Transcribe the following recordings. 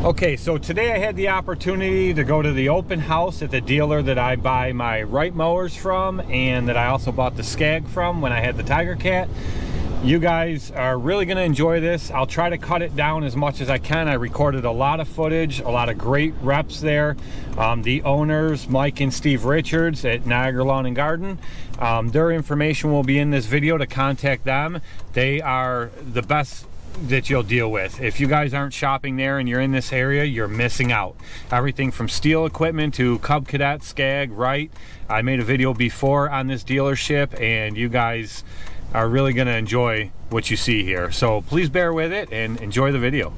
Okay, so today I had the opportunity to go to the open house at the dealer that I buy my Wright mowers from and that I also bought the Scag from when I had the Tiger Cat. You guys are really going to enjoy this. I'll try to cut it down as much as I can. I recorded a lot of footage, a lot of great reps there. The owners, Mike and Steve Richards at Niagara Lawn and Garden, their information will be in this video to contact them. They are the best that you'll deal with. If you guys aren't shopping there and you're in this area, you're missing out. Everything from steel equipment to Cub Cadet, Scag, Wright. I made a video before on this dealership and you guys are really going to enjoy what you see here. So please bear with it and enjoy the video.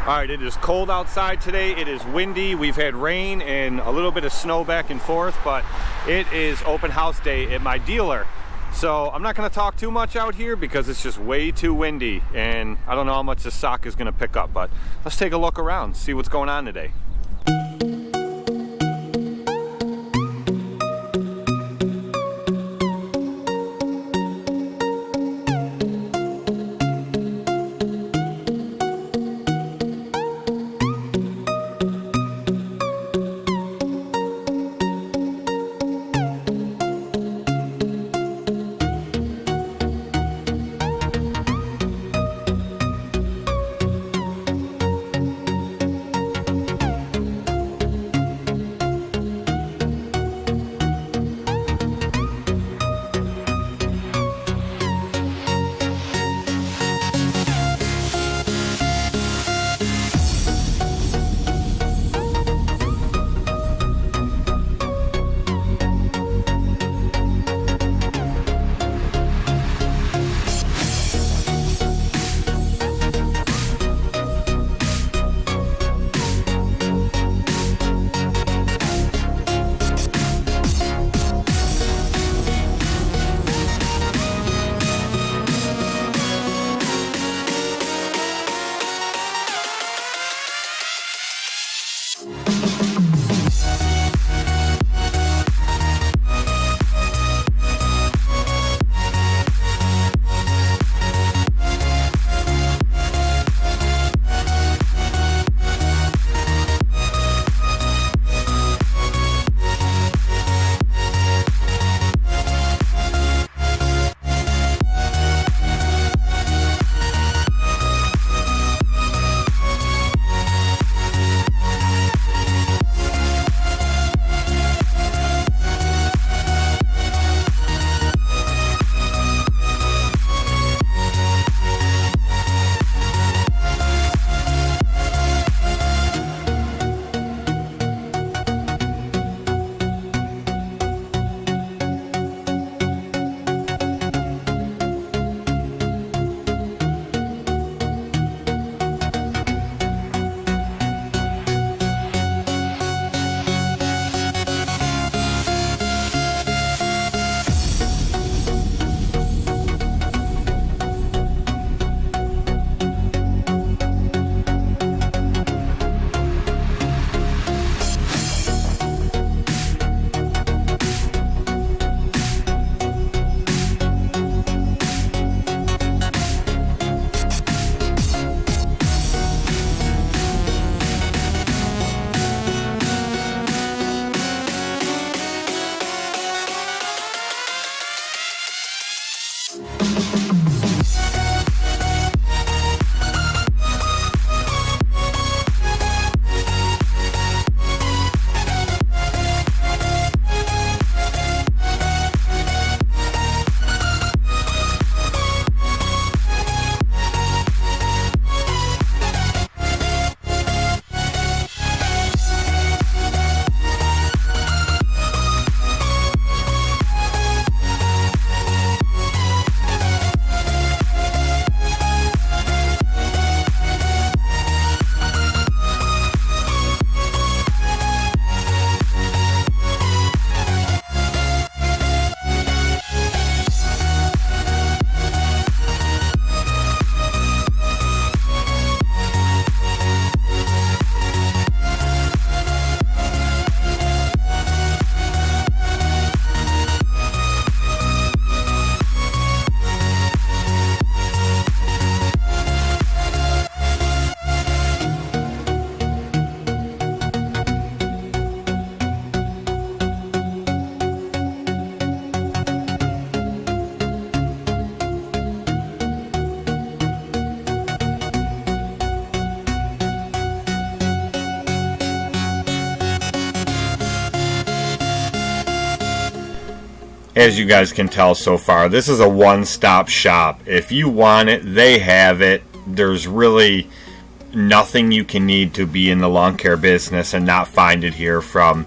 All right, it is cold outside today. It is windy. We've had rain and a little bit of snow back and forth, but it is open house day at my dealer. So I'm not gonna talk too much out here because it's just way too windy and I don't know how much the sock is gonna pick up, but let's take a look around, see what's going on today. as you guys can tell so far, this is a one-stop shop. If you want it, they have it. There's really nothing you can need to be in the lawn care business and not find it here, from,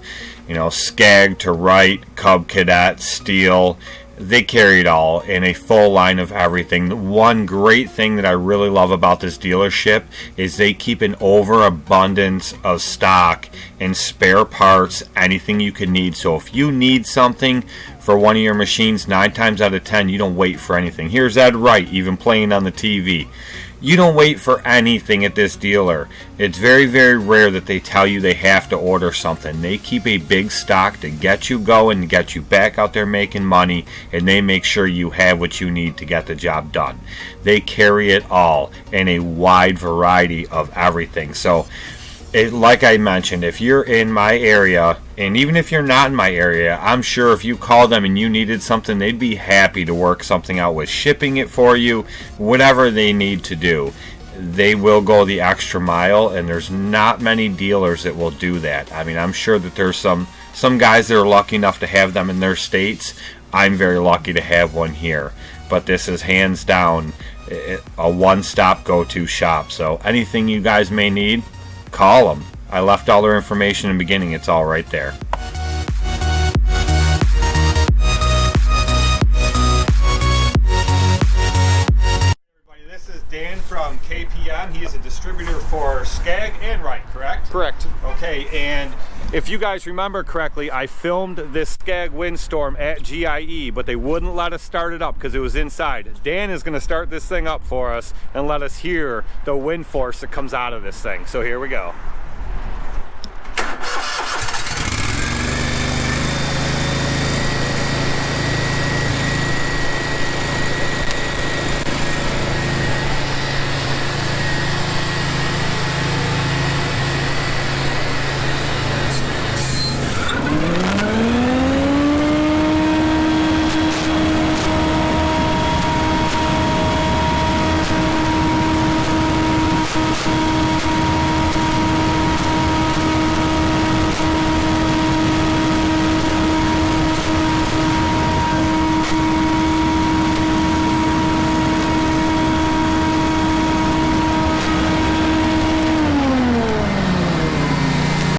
you know, Scag to Wright, Cub Cadet, Steel. They carry it all in a full line of everything. The one great thing that I really love about this dealership is they keep an overabundance of stock and spare parts, anything you can need. So if you need something for one of your machines, 9 times out of 10 you don't wait for anything. Here's Ed Wright even playing on the TV. You don't wait for anything at this dealer. It's very, very rare that they tell you they have to order something. They keep a big stock to get you going, to get you back out there making money, and they make sure you have what you need to get the job done. They carry it all in a wide variety of everything. So, like I mentioned, if you're in my area, and even if you're not in my area, I'm sure if you called them and you needed something, they'd be happy to work something out with shipping it for you, whatever they need to do. They will go the extra mile, and there's not many dealers that will do that. I mean, I'm sure that there's some guys that are lucky enough to have them in their states. I'm very lucky to have one here. But this is hands down a one-stop go-to shop. So anything you guys may need, call them. I left all their information in the beginning. It's all right there. Everybody, this is Dan from KPM. He is a distributor for Scag and Wright, correct? Correct. Okay, and if you guys remember correctly, I filmed this Scag Windstorm at GIE, but they wouldn't let us start it up because it was inside. Dan is going to start this thing up for us and let us hear the wind force that comes out of this thing. So here we go.